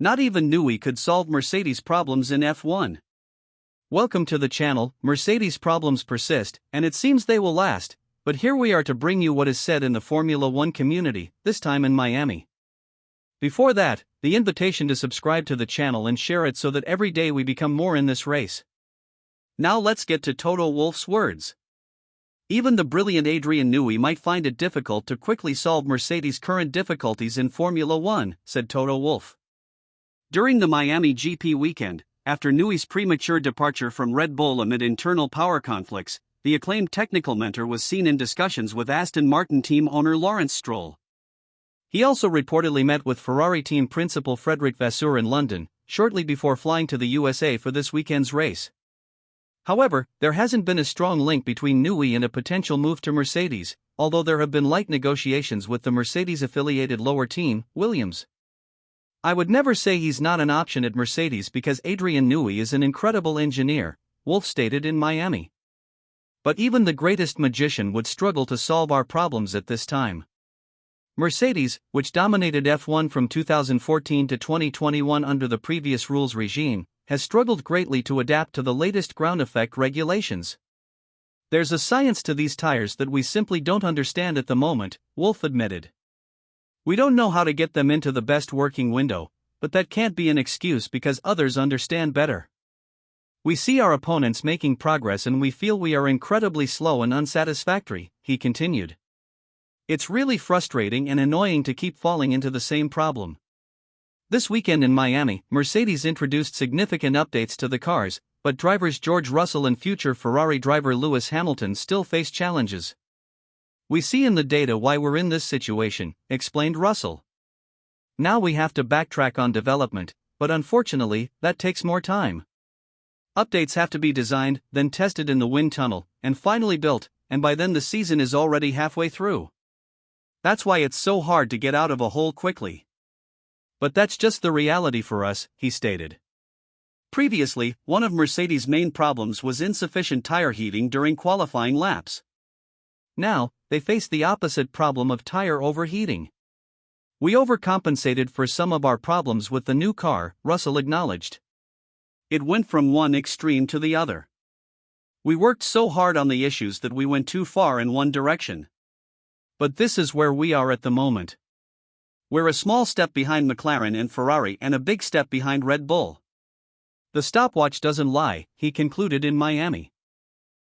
Not even Newey could solve Mercedes' problems in F1. Welcome to the channel. Mercedes' problems persist, and it seems they will last, but here we are to bring you what is said in the Formula One community, this time in Miami. Before that, the invitation to subscribe to the channel and share it so that every day we become more in this race. Now let's get to Toto Wolff's words. Even the brilliant Adrian Newey might find it difficult to quickly solve Mercedes' current difficulties in Formula One, said Toto Wolff. During the Miami GP weekend, after Newey's premature departure from Red Bull amid internal power conflicts, the acclaimed technical mentor was seen in discussions with Aston Martin team owner Lawrence Stroll. He also reportedly met with Ferrari team principal Frédéric Vasseur in London, shortly before flying to the USA for this weekend's race. However, there hasn't been a strong link between Newey and a potential move to Mercedes, although there have been light negotiations with the Mercedes-affiliated lower team, Williams. I would never say he's not an option at Mercedes because Adrian Newey is an incredible engineer, Wolff stated in Miami. But even the greatest magician would struggle to solve our problems at this time. Mercedes, which dominated F1 from 2014 to 2021 under the previous rules regime, has struggled greatly to adapt to the latest ground effect regulations. There's a science to these tires that we simply don't understand at the moment, Wolff admitted. We don't know how to get them into the best working window, but that can't be an excuse because others understand better. We see our opponents making progress and we feel we are incredibly slow and unsatisfactory, he continued. It's really frustrating and annoying to keep falling into the same problem. This weekend in Miami, Mercedes introduced significant updates to the cars, but drivers George Russell and future Ferrari driver Lewis Hamilton still face challenges. We see in the data why we're in this situation, explained Russell. Now we have to backtrack on development, but unfortunately, that takes more time. Updates have to be designed, then tested in the wind tunnel, and finally built, and by then the season is already halfway through. That's why it's so hard to get out of a hole quickly. But that's just the reality for us, he stated. Previously, one of Mercedes' main problems was insufficient tire heating during qualifying laps. Now, they face the opposite problem of tire overheating. We overcompensated for some of our problems with the new car, Russell acknowledged. It went from one extreme to the other. We worked so hard on the issues that we went too far in one direction. But this is where we are at the moment. We're a small step behind McLaren and Ferrari and a big step behind Red Bull. The stopwatch doesn't lie, he concluded in Miami.